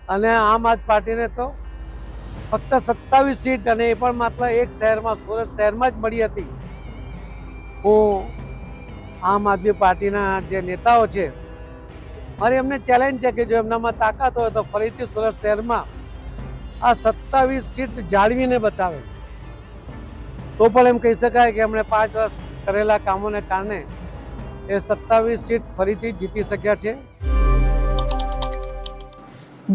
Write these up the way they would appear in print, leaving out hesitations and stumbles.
અને આમ આદમી પાર્ટીને તો ફક્ત 27 સીટ અને એ પણ માત્ર એક શહેરમાં સુરત શહેરમાં જ મળી હતી। હું આમ આદમી પાર્ટીના જે નેતાઓ છે મારી એમને ચેલેન્જ છે કે જો એમનામાં તાકાત હોય તો ફરીથી સુરત શહેરમાં આ 27 સીટ જાળવીને બતાવે તો પણ એમ કહી શકાય કે એમણે 5 વર્ષ કરેલા કામોને કારણે એ 27 સીટ ફરીથી જીતી શક્યા છે।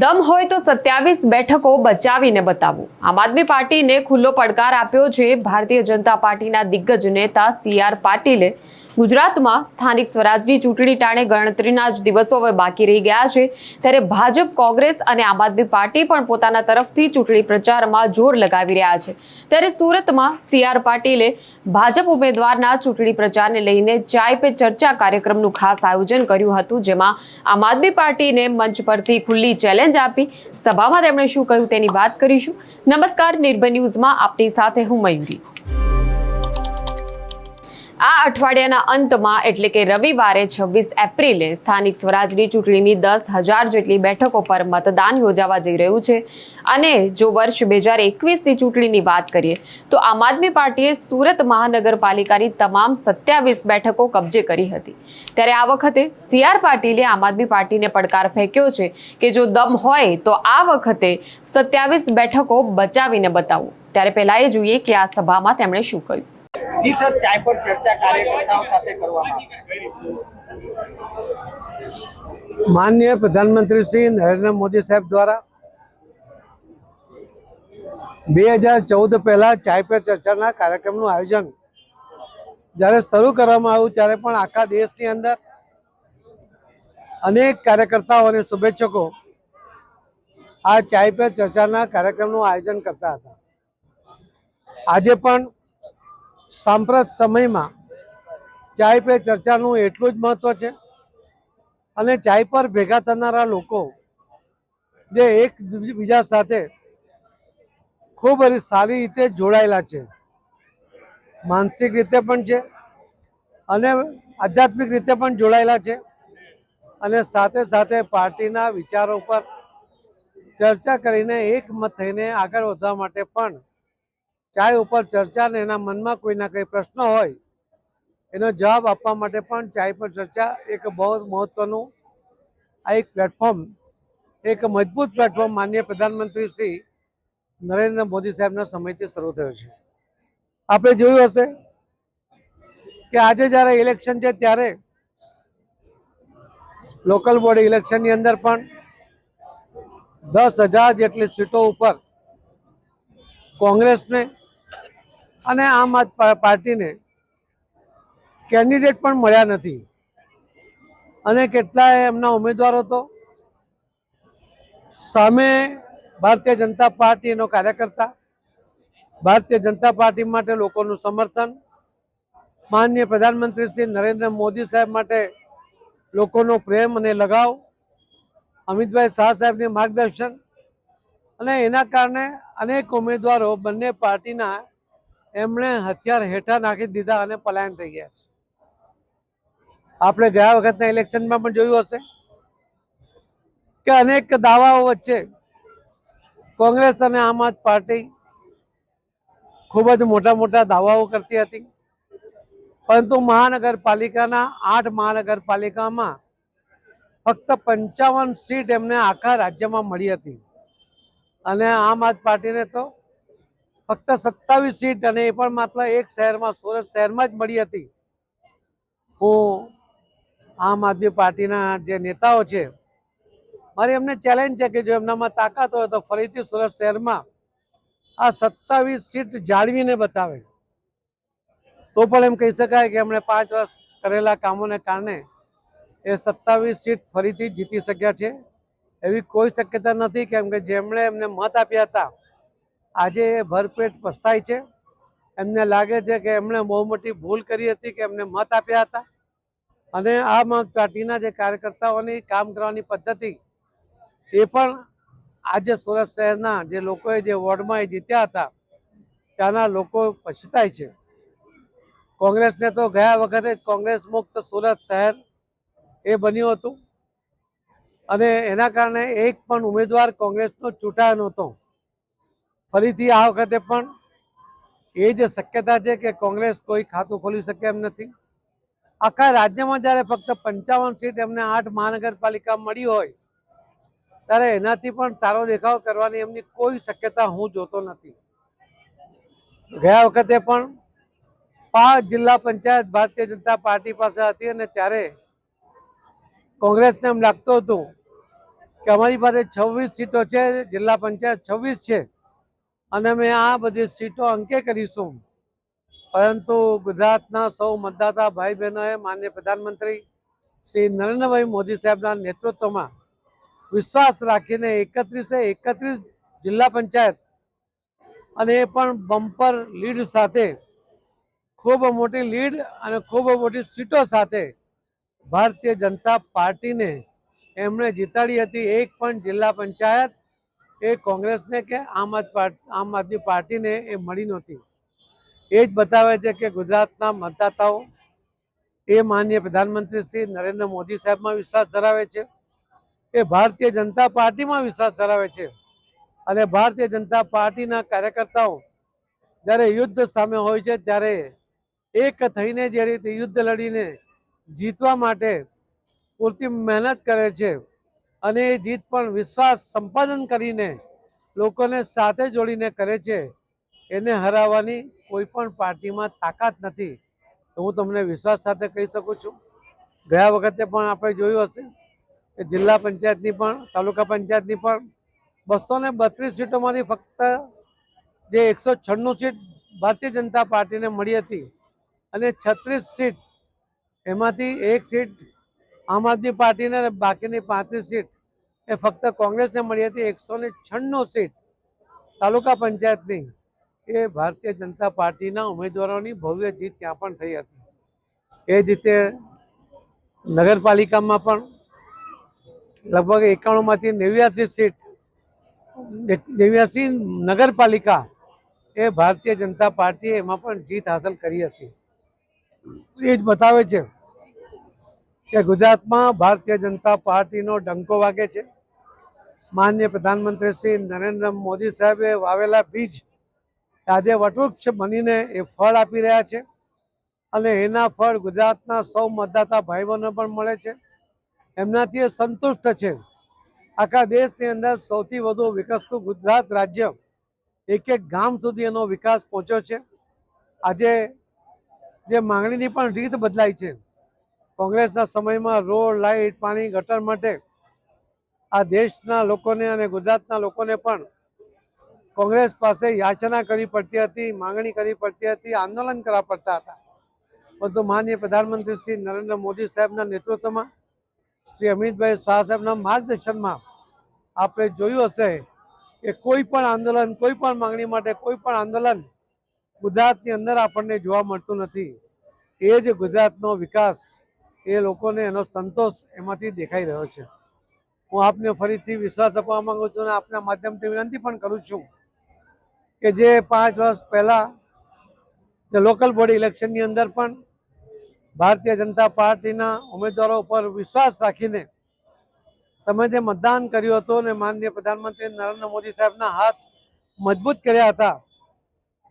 દમ હોય તો 27 બેઠકો બચાવીને બતાવવું, આમ આદમી પાર્ટીને ખુલ્લો પડકાર આપ્યો છે। ભારતીય જનતા પાર્ટીના દિગ્ગજ નેતા CR પાટીલે ગુજરાતમાં સ્થાનિક સ્વરાજની ચૂંટણી ટાણે ગણતરીના જ દિવસો હવે બાકી રહી ગયા છે, ત્યારે ભાજપ, કોંગ્રેસ અને આમ આદમી પાર્ટી પણ પોતાના તરફથી ચૂંટણી પ્રચારમાં જોર લગાવી રહ્યા છે। ત્યારે સુરતમાં CR પાટીલે ભાજપ ઉમેદવારના ચૂંટણી પ્રચારને લઈને ચાય પે ચર્ચા કાર્યક્રમનું ખાસ આયોજન કર્યું હતું, જેમાં આમ આદમી પાર્ટીને મંચ પરથી ખુલ્લી ચેલેન્જ આપી સભામાં તેમણે શું કહ્યું તેની વાત કરીશું। નમસ્કાર, નિર્ભય ન્યૂઝમાં આપની સાથે હું મયુરી। આ અઠવાડિયાના અંતમાં એટલે કે રવિવારે 26 એપ્રિલે સ્થાનિક સ્વરાજની ચૂંટણીની 10,000 જેટલી બેઠકો પર મતદાન યોજાવા જઈ રહ્યું છે। અને જો વર્ષ 2021ની ચૂંટણીની વાત કરીએ તો આમ આદમી પાર્ટીએ સુરત મહાનગરપાલિકાની તમામ 27 બેઠકો કબજે કરી હતી, ત્યારે આ વખતે CR પાટીલે આમ આદમી પાર્ટીને પડકાર ફેંક્યો છે કે જો દમ હોય તો આ વખતે 27 બેઠકો બચાવીને બતાવો। ત્યારે પહેલા એ જોઈએ કે આ સભામાં તેમણે શું કહ્યું। जी सर, चाय पर चर्चा कार्यकर्ताओं સાથે કરવામાં माननीय प्रधानमंत्री श्री नरेंद्र मोदी साहब द्वारा 2014 पहला चाय पे चर्चा कार्यक्रम आयोजन જ્યારે શરૂ કરવામાં આવ્યું ત્યારે પણ આખા દેશની અંદર અનેક કાર્યકર્તાઓ અને શુભેચ્છકો આ ચાય પે ચર્ચાના કાર્યક્રમનું આયોજન કરતા હતા। આજે પણ સાંપ્રત સમયમાં ચાય પે ચર્ચાનું એટલું જ મહત્વ છે અને ચાય પર ભેગા થનારા લોકો જે એકબીજા સાથે ખૂબ સારી રીતે જોડાયેલા છે, માનસિક રીતે પણ છે અને આધ્યાત્મિક રીતે પણ જોડાયેલા છે અને સાથે સાથે પાર્ટીના વિચારો પર ચર્ચા કરીને એકમત થઈને આગળ વધવા માટે પણ ચાય ઉપર ચર્ચા ને એના મનમાં કોઈના કંઈ પ્રશ્ન હોય એનો જવાબ આપવા માટે પણ ચાય પર ચર્ચા એક બહુ મહત્વનું આ એક પ્લેટફોર્મ, એક મજબૂત પ્લેટફોર્મ માનનીય પ્રધાનમંત્રી શ્રી નરેન્દ્ર મોદી સાહેબના સમયથી શરૂ થયો છે। આપણે જોયું હશે કે આજે જ્યારે ઇલેક્શન છે ત્યારે લોકલ બોડી ઇલેક્શનની અંદર પણ 10,000 જેટલી સીટો ઉપર કોંગ્રેસને અને આમ આદમી પાર્ટીને કેન્ડિડેટ પણ મળ્યા નથી અને કેટલાય એમના ઉમેદવારો તો સામે ભારતીય જનતા પાર્ટીનો કાર્યકર્તા, ભારતીય જનતા પાર્ટી માટે લોકોનું સમર્થન, માનનીય પ્રધાનમંત્રી શ્રી નરેન્દ્ર મોદી સાહેબ માટે લોકોનો પ્રેમ અને લગાવ, અમિતભાઈ શાહ સાહેબની માર્ગદર્શન અને એના કારણે અનેક ઉમેદવારો બંને પાર્ટીના એમણે હથિયાર હેઠળ નાખી દીધા અને પલાયન થઈ ગયા છે। આપણે ગયા વખતના ઇલેક્શનમાં પણ જોયું હશે કે અનેક દાવાઓ વચ્ચે કોંગ્રેસ અને આમ આદમી પાર્ટી ખૂબ જ મોટા મોટા દાવાઓ કરતી હતી, પરંતુ મહાનગરપાલિકાના 8 મહાનગરપાલિકામાં ફક્ત 55 સીટ એમને આખા રાજ્યમાં મળી હતી અને આમ આદમી પાર્ટીને તો ફક્ત 27 સીટ અને એ પણ માત્ર એક શહેરમાં સુરત શહેરમાં જ મળી હતી। હું આમ આદમી પાર્ટીના જે નેતાઓ છે મારી એમને ચેલેન્જ છે કે જો એમનામાં તાકાત હોય તો ફરીથી સુરત શહેરમાં આ 27 સીટ જાળવીને બતાવે તો પણ એમ કહી શકાય કે એમણે 5 વર્ષ કરેલા કામોને કારણે એ 27 સીટ ફરીથી જીતી શક્યા છે। એવી કોઈ શક્યતા નથી, કેમ કે જેમણે એમને મત આપ્યા હતા આજે ભરપેટ પસ્તાય છે। એમને લાગે છે કે એમણે બહુ મોટી ભૂલ કરી હતી કે એમને મત આપ્યા હતા અને આમ આદમી પાર્ટીના જે કાર્યકર્તાઓની કામ કરવાની પદ્ધતિ એ પણ આજે સુરત શહેરના જે લોકોએ જે વોર્ડમાં એ જીત્યા હતા ત્યાંના લોકો પછતાય છે। કોંગ્રેસને તો ગયા વખતે કોંગ્રેસ મુક્ત સુરત શહેર એ બન્યું હતું અને એના કારણે એક પણ ઉમેદવાર કોંગ્રેસનો ચૂંટાયો નહોતો. ફરીથી આ વખતે પણ એ જ શક્યતા છે કે કોંગ્રેસ કોઈ ખાતું ખોલી શકે એમ નથી. આખા રાજ્યમાં જ્યારે ફક્ત 55 સીટ એમને 8 મહાનગરપાલિકા મળી હોય ત્યારે એનાથી પણ સારો દેખાવ કરવાની એમની કોઈ શક્યતા હું જોતો નથી. ગયા વખતે પણ 5 જિલ્લા પંચાયત ભારતીય જનતા પાર્ટી પાસે હતી અને ત્યારે કોંગ્રેસને એમ લાગતું હતું કે અમારી પાસે 26 સીટો છે, જિલ્લા પંચાયત 26 છે અને અમે આ બધી સીટો અંકે કરીશું. પરંતુ ગુજરાતના સૌ મતદાતા ભાઈ બહેનોએ માનનીય પ્રધાનમંત્રી શ્રી નરેન્દ્રભાઈ મોદી સાહેબના નેતૃત્વમાં વિશ્વાસ રાખીને 31 જિલ્લા પંચાયત અને એ પણ બમ્પર લીડ સાથે, ખૂબ મોટી લીડ અને ખૂબ મોટી સીટો સાથે ભારતીય જનતા પાર્ટીને એમણે જીતાડી હતી. એક પણ જિલ્લા પંચાયત એ કોંગ્રેસને કે આમ આદમી પાર્ટીને એ મળી નહોતી. એ જ બતાવે છે કે ગુજરાતના મતદાતાઓ એ માનનીય પ્રધાનમંત્રી શ્રી નરેન્દ્ર મોદી સાહેબમાં વિશ્વાસ ધરાવે છે, એ ભારતીય જનતા પાર્ટીમાં વિશ્વાસ ધરાવે છે અને ભારતીય જનતા પાર્ટીના કાર્યકર્તાઓ જ્યારે યુદ્ધ સામે હોય છે ત્યારે એક થઈને જે રીતે યુદ્ધ લડીને જીતવા માટે પૂરતી મહેનત કરે છે અને એ જીત પણ વિશ્વાસ સંપાદન કરીને લોકોને સાથે જોડીને કરે છે, એને હરાવવાની કોઈ પણ પાર્ટીમાં તાકાત નથી. તો હું તમને વિશ્વાસ સાથે કહી શકું છું. ગયા વખતે પણ આપણે જોયું હશે કે જિલ્લા પંચાયતની પણ, તાલુકા પંચાયતની પણ 232 સીટોમાંથી ફક્ત જે 196 સીટ ભારતીય જનતા પાર્ટીને મળી હતી અને 36 સીટ એમાંથી 1 સીટ આમ આદમી પાર્ટીને અને બાકીની 35 સીટ એ ફક્ત કોંગ્રેસને મળી હતી. 196 સીટ તાલુકા પંચાયતની એ ભારતીય જનતા પાર્ટીના ઉમેદવારોની ભવ્ય જીત ત્યાં પણ થઈ હતી. એ જ રીતે નગરપાલિકામાં પણ લગભગ 91માંથી 89 સીટ, 89 નગરપાલિકા એ ભારતીય જનતા પાર્ટીએ એમાં પણ જીત હાંસલ કરી હતી. એ જ બતાવે છે કે ગુજરાતમાં ભારતીય જનતા પાર્ટીનો ડંકો વાગે છે. માનનીય પ્રધાનમંત્રી શ્રી નરેન્દ્ર મોદી સાહેબે વાવેલા બીજ આજે વટવૃક્ષ બનીને એ ફળ આપી રહ્યા છે અને એના ફળ ગુજરાતના સૌ મતદાતા ભાઈ બહેનો પણ મળે છે. એમનાથી એ સંતુષ્ટ છે. આખા દેશની અંદર સૌથી વધુ વિકસતું ગુજરાત રાજ્ય, એક એક ગામ સુધી એનો વિકાસ પહોંચ્યો છે. આજે જે માંગણીની પણ રીત બદલાઈ છે. કોંગ્રેસના સમયમાં રોડ, લાઇટ, પાણી, ગટર માટે આ દેશના લોકોને અને ગુજરાતના લોકોને પણ કોંગ્રેસ પાસે યાચના કરવી પડતી હતી, માંગણી કરવી પડતી હતી, આંદોલન કરવા પડતા હતા. પરંતુ માનનીય પ્રધાનમંત્રી શ્રી નરેન્દ્ર મોદી સાહેબના નેતૃત્વમાં, શ્રી અમિતભાઈ શાહ સાહેબના માર્ગદર્શનમાં આપણે જોયું હશે કે કોઈ પણ આંદોલન, કોઈ પણ માંગણી માટે કોઈ પણ આંદોલન ગુજરાતની અંદર આપણને જોવા મળતું નથી. એ જ ગુજરાતનો વિકાસ, એ લોકોને એનો સંતોષ એમાંથી દેખાઈ રહ્યો છે. હું આપને ફરીથી વિશ્વાસ આપવા માંગુ છું અને આપના માધ્યમથી વિનંતી પણ કરું છું કે જે 5 વર્ષ પહેલાં જે લોકલ બોડી ઇલેક્શનની અંદર પણ ભારતીય જનતા પાર્ટીના ઉમેદવારો પર વિશ્વાસ રાખીને તમે જે મતદાન કર્યું હતું અને માનનીય પ્રધાનમંત્રી નરેન્દ્ર મોદી સાહેબના હાથ મજબૂત કર્યા હતા,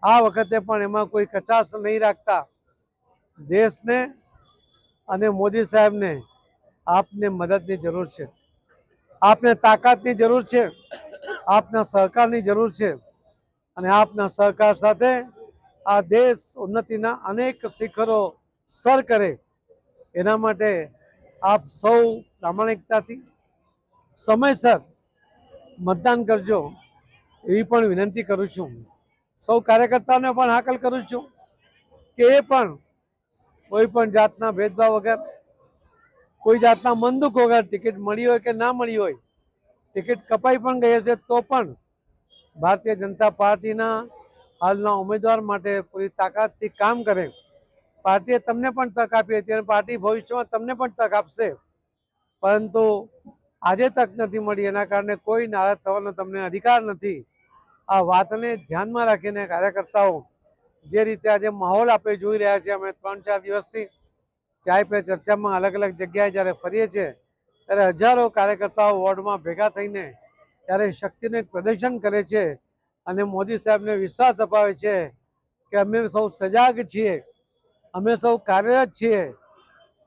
આ વખતે પણ એમાં કોઈ કચાશ નહીં રાખતા દેશને અને મોદી સાહેબને આપને મદદની જરૂર છે, આપને તાકાતની જરૂર છે, આપના સહકારની જરૂર છે અને આપના સહકાર સાથે આ દેશ ઉન્નતિના અનેક શિખરો સર કરે એના માટે આપ સૌ પ્રામાણિકતાથી સમયસર મતદાન કરજો એવી પણ વિનંતી કરું છું. સૌ કાર્યકર્તાઓને પણ હાકલ કરું છું કે એ પણ કોઈ પણ જાતના ભેદભાવ વગર, કોઈ જાતના મનદુખ વગર, ટિકિટ મળી હોય કે ના મળી હોય, ટિકિટ કપાઈ પણ ગઈ હશે તો પણ ભારતીય જનતા પાર્ટીના હાલના ઉમેદવાર માટે પૂરી તાકાતથી કામ કરે. પાર્ટીએ તમને પણ તક આપી હતી અને પાર્ટી ભવિષ્યમાં તમને પણ તક આપશે, પરંતુ આજે તક નથી મળી એના કારણે કોઈ નારાજ થવાનો તમને અધિકાર નથી. આ વાતને ધ્યાનમાં રાખીને કાર્યકર્તાઓ જે રીતે આજે માહોલ આપણે જોઈ રહ્યા છીએ, અમે 3-4 દિવસથી ચાય પે ચર્ચામાં અલગ અલગ જગ્યાએ જ્યારે ફરીએ છીએ ત્યારે હજારો કાર્યકર્તાઓ વોર્ડમાં ભેગા થઈને ત્યારે શક્તિનું એક પ્રદર્શન કરે છે અને મોદી સાહેબને વિશ્વાસ અપાવે છે કે અમે સૌ સજાગ છીએ, અમે સૌ કાર્યરત છીએ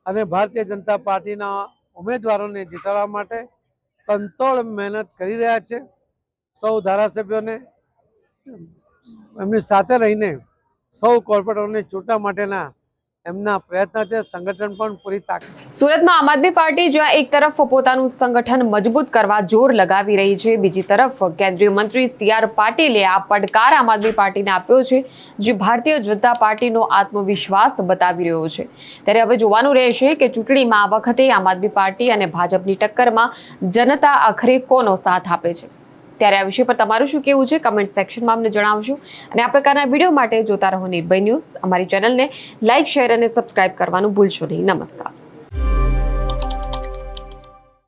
અને ભારતીય જનતા પાર્ટીના ઉમેદવારોને જીતાડવા માટે તનતોડ મહેનત કરી રહ્યા છે. સૌ ધારાસભ્યોને એમની સાથે રહીને સૌ કોર્પોરેટરોને ચૂંટવા માટેના એમના પ્રયત્ન છે. સંગઠન પણ પૂરી તાકાત. સુરતમાં આમ આદમી પાર્ટી જ્યાં એક તરફ પોતાનું સંગઠન મજબૂત કરવા જોર લગાવી રહી છે, બીજી તરફ કેન્દ્રીય મંત્રી CR પાટીલે આ પડકાર આમ આદમી પાર્ટીને આપ્યો છે, જે ભારતીય જનતા પાર્ટીનો આત્મવિશ્વાસ બતાવી રહ્યો છે. ત્યારે હવે જોવાનું રહેશે કે ચૂંટણીમાં આ વખતે આમ આદમી પાર્ટી અને ભાજપની ટક્કરમાં જનતા આખરે કોનો સાથ આપે છે. ત્યારે આ વિષય પર તમારું શું કહેવું છે, કમેન્ટ સેક્શનમાં અમને જણાવજો. અને આ પ્રકારના વિડીયો માટે જોતા રહો નિર્ભય ન્યૂઝ. અમારી ચેનલને લાઇક, શેર અને સબસ્ક્રાઇબ કરવાનું ભૂલશો નહીં. નમસ્કાર.